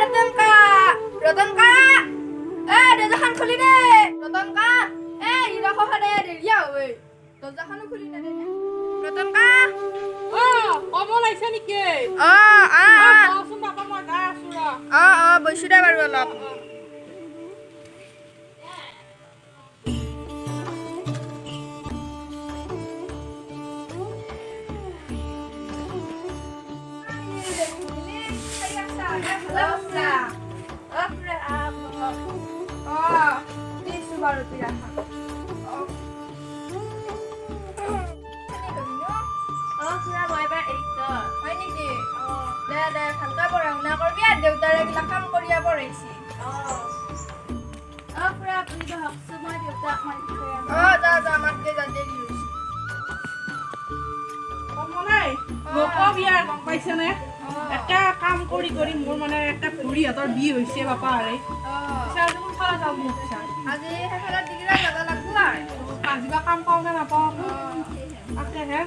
ৰতনকা দৰ্জাখন খুলি দে ৰতনকা হিৰক দে দেৰিয়া হয় দৰ্জাখনো খুলি দে ৰতনকা কমল আহিছে নেকি কচোন বাপা মই গা আছো বৈছো দে বাৰু অলপ দেউতাৰে এইগিলা কাম কৰিয়া পঢ়াইছি যা মাতকে যা দেৰি হৈছে কমলাই নকবি আৰু গম পাইছেনে এটা কাম কৰি কৰি মোৰ মানে এটা ভৰি হাতৰ বিষ হৈছে বাপা আৰে কোনফালে যাওঁ মোক আজি সেইফালে ডিগ্ৰী যাব লাগব আৰু আজিবা কাম পাওঁ নে নাপাওঁ তাকেহে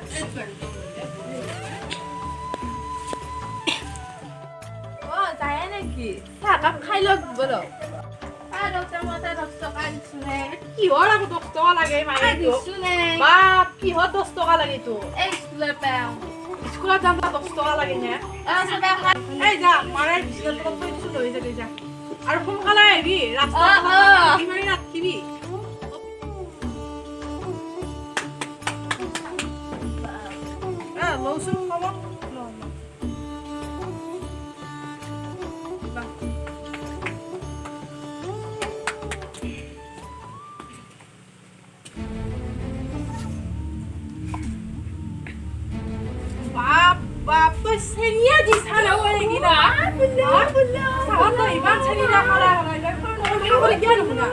যায় নেকি চাহকাপ খাই লওক বলো কিহৰ আকৌ 10 টকা লাগে মায়ে বাপ কিহৰ 10 টকা লাগে তো স্কুলত যাম 10 টকা লাগে নে এই যা মাৰে বিস্কুট থৈ দিছো লৈ যাবি যা আৰু সোনকালে আহিবি ৰাস্তা ইমানে ৰাখিবি লওচোন খবৰ বাপ তো সেনিয়া দিছা না ওরে কিনা সাবা তো ইমান সেনি না করা হয় খাবলে কি না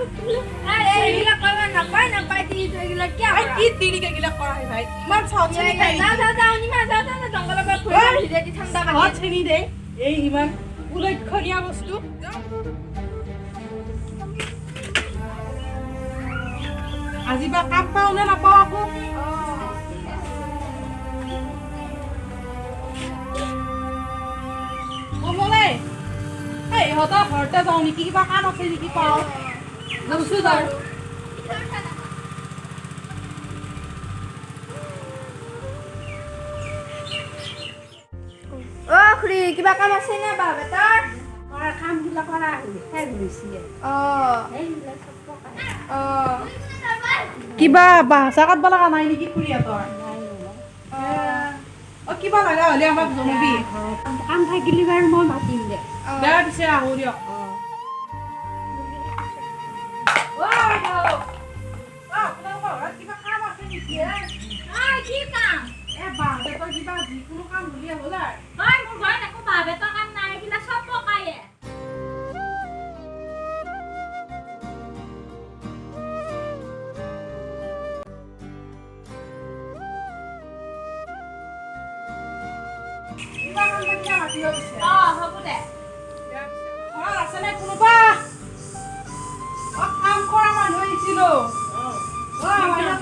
এইগিলা কইবা নাপাই দি এইগিলা কি আই কি দিলিকে গিলা করা হয় ভাই ইমান সাউথ সেনি খাই যা নিমা যা জঙ্গলৰ পৰা ফুৰি ভিজে দি ঠাণ্ডা সাউথ সেনি দে এই ইমান উলক্ষণীয় বস্তু আজি বা কাম পাও নে নাপাও আকৌ কমলে এই হতা ঘৰতে যাও নেকি কিবা কাম আছে নেকি পাও গৈছো যাও খুৰী কিবা কাম আছে নে বা বেটাৰ আমাৰ কাম গিলা কৰা শেষ হৈছে কিবা বাহসা কাটবা লাগা নাই নেকি খুৰীহঁতৰ কিবা লাগা হলে আমাক জনাবি কাম থাকিলে বাৰু মই মাতিম দে বেয়া পিছে আহো দিয়ক কিবা কাম আছে নেকি কি কাম বাহ বেটাৰ কিবা যিকোনো কাম হলিয়ে হ'ল আৰু মোৰ ঘৰত একো বাহ বেটা কাম নাই এইগিলা চব পকায়ে হ'ব দে ঘৰত আছেনে কোনোবা কাম কৰা মানুহ আহিছিল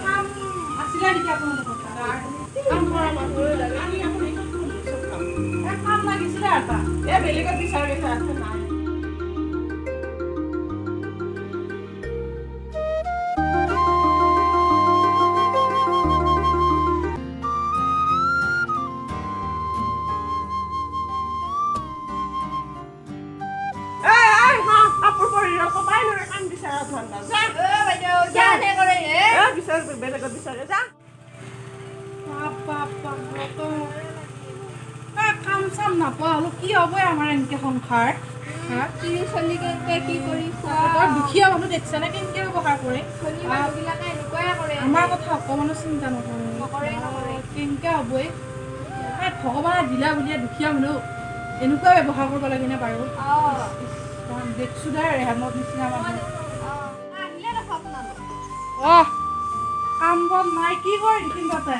কাম আছিলে নেকি আপোনালোকৰ কাম কৰা মানুহ কাম লাগিছিলে এটা বেলেগত বিচাৰি আছে নাই কাম চাম নাপাওঁ কি হ'ব আমাৰ এনেকে সংসাৰ দুখীয়া মানুহ দেখিছা নে কেনেকে ব্যৱহাৰ কৰে আমাৰ কথা অকমানো চিন্তা নকৰে কেনেকে হ'ব ভগৱানে দিলা বুলিয়ে দুখীয়া মানুহ এনেকুৱা ব্যৱহাৰ কৰিব লাগে নে বাৰু দেখছো দে ৰেহামত নিচিনা মানুহ কাম বন নাই কি কৰি দেখিম তাতে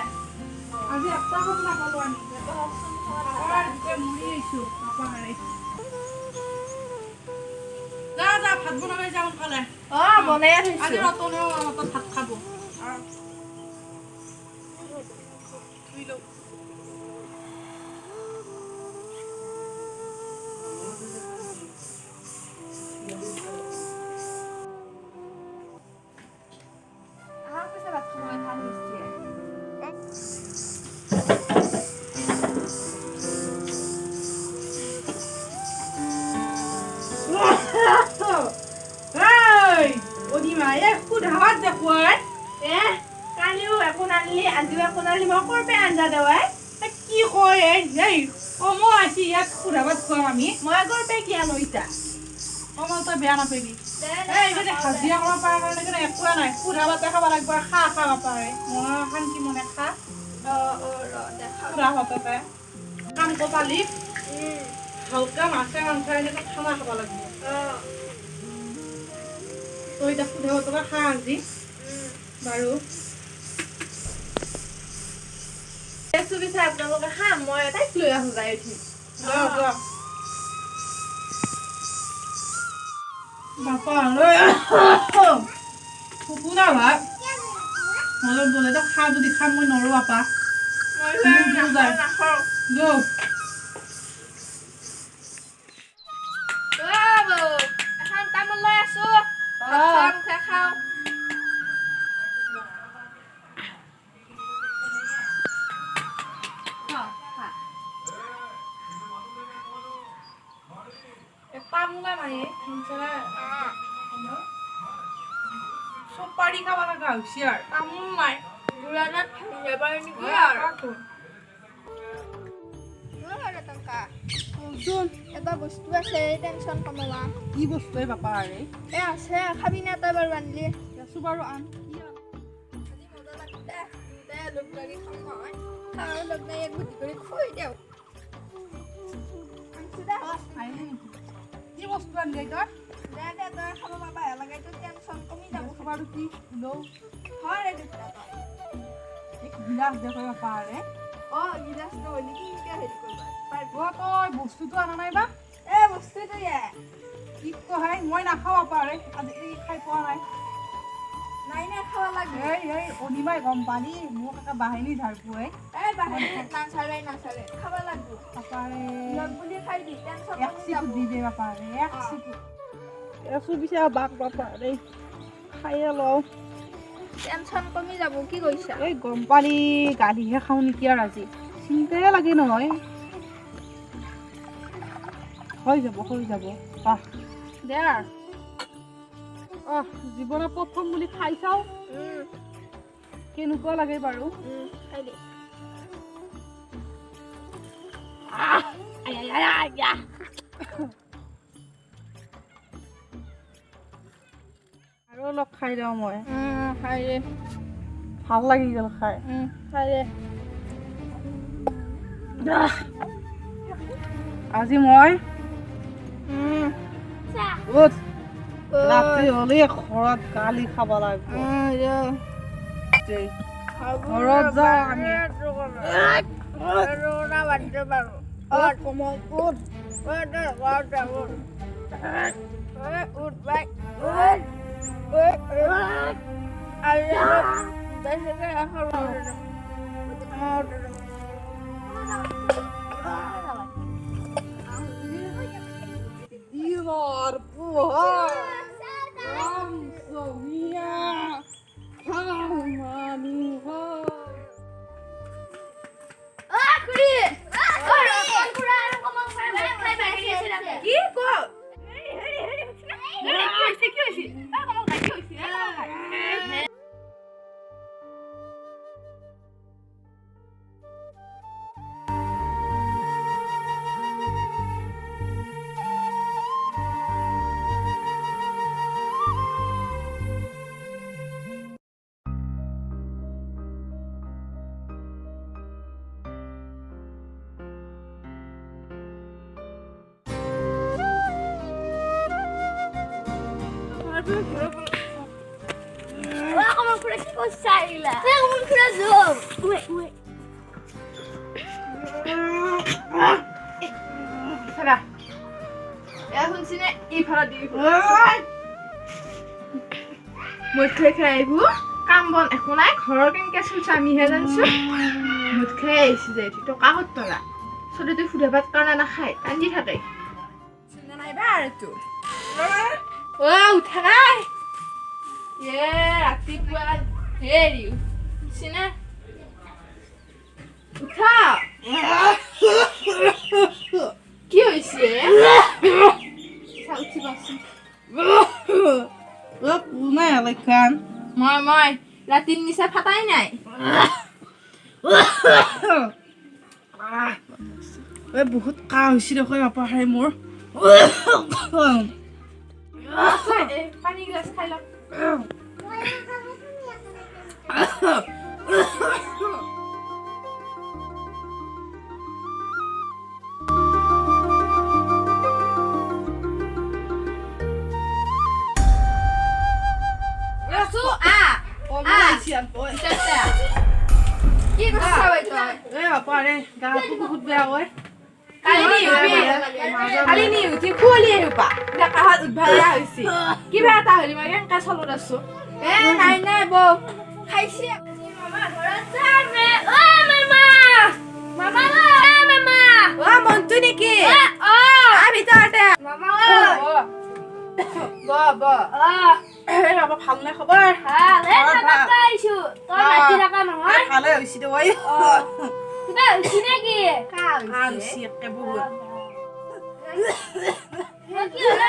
আজি এটা কাম নাপালো আমি মৰি আহিছো যা ভাত বনাবলৈ যাওঁ সোনকালে বনাই আজি ৰতনেও ভাত খাব আজি কোনালি মই কৰপে আঞ্জা দেৱাই কি কয় এই মই আছি ইয়াত ফুৰাবাত খুৱাম আমি মই কৰপে কি আনো ইতা তই বেয়া নাপাবি এই যদি হাজিৰা কৰিব পাৰ কাৰণে একো নাই ফুৰাবাতে খাব লাগিব খাব পাৰে মই শান্তি মনে খা ফুৰা ভাততে কাম কপালি ভালকে মাছে মাংস এনেকৈ খানা খাব লাগিব তই এতিয়া ফুৰা ভাতকে খা আজি বাৰু সুবিধা আপোনালোকে খাম মই এটাই লৈ আহো যাই উঠি বাপা শুকুনা ভাত অলপ বলে তো খা যদি খাম মই নৰো আপা এখন তামোল লৈ আছো খাও তামোলা নাই সব পাৰি খাব লগা হৈছে আৰু তামোল নাই এটা বস্তু আছে টেনচন কমাবা কি বস্তু বাপা আৰে আছে খাবি না তই বাৰু আনলি আছো বাৰু আন লগ লাগি খাম নহয় তাৰ লগ নাই এক বুদ্ধি কৰি খুৱাই দিওঁ কি বস্তু আনলি তই তই খাব পাবা লাগে তোৰ টেনচন কমি যাব বাৰু কি লওঁ হয় গিলাচ দেখুৱাব পাৰে গিলাচ নহ'লে কিনকে হেৰি কৰিবা তই বস্তুটো আনা নাই বা বস্তুটো কি কয় মই নাখাব পাৰে আজি খাই পোৱা নাই নাই খাব লাগে এই অনিমাই গম পালি মোক এটা বাহিনী ঝাৰপুৱে নাচাৰে খাব লাগিব পাপাৰে লগ বুলি খাই দি টেনচন এক চিকুট দি দে পাপাৰে এক চিকুট এচু পিছে বাক পাপাৰে খাইয়ে লওঁ টেনচন কমি যাব কি কৈছা এই গম পালি গালিহে খাওঁ নেকি আৰু আজি চিন্তাই লাগে নহয় হৈ যাব দে জীৱনত প্ৰথম বুলি খাই চাওঁ কেনেকুৱা লাগে বাৰু খাই দে আৰু অলপ খাই দিওঁ মই খাই দে ভাল লাগি গ'ল খাই খাই দে আজি মই ৰাতি হ'লে ঘৰত গালি খাব লাগিব ঘৰত যাওঁ আমি Divar puhar Ramsomia Hamanuhar খুড়ি কি কো Como por aqui consegue como por azul. Ué. Será? Eu não sei nem ir para dentro. Muito creio. Cambon é com a cor que quer chutar me redanço. Muito creio esse jeito. Tô carro toda. Só de fui levar para na rua. Andi hati. Senão não é barato. Wow, tarai. Raতিপুৱা হেৰি চিনা উঠা কি হৈছে উঠিবাচোন নাই লেখান মই ৰাতিৰ নিচা ফাটাই নাই বহুত কাহ হৈছে দেখোন বাপা খাই মোৰ পানী গিলাচ খাই লওক কি কথা ঐ তই বাপা ৰে গাটো বহুত বেয়া হয় কালি নি উঠি খুলি আহিবা কাহত উদ্ভালা হৈছে কিবা এটা হলি মই কেনেকে চলত আছো নাই বৌ খাইছে মামা ঘৰত যামে ও মামা মামা মামা ও মন্টু নেকি ভিতৰতে মামা ব বাবা ভাল নাই খবৰ ভালে পাইছো তই মাতি থাকা নহয় ভালে হৈছে দে ঐ কিবা হৈছে নেকি হৈছে একে বহুত কি হয়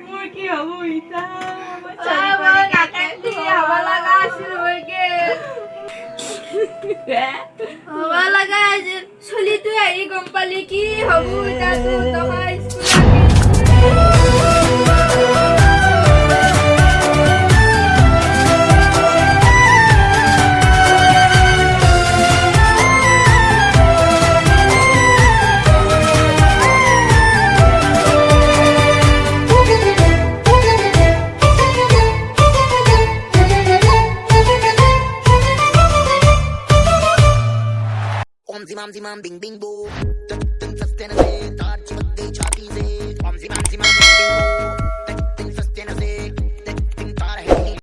মোৰ কি হ'ব ইতা চলিটো আহি গম পালি কি হব Om zimam bing bing boom. Tum tum sustainable. Touch with the chatty say. Om zimam bing bing boom.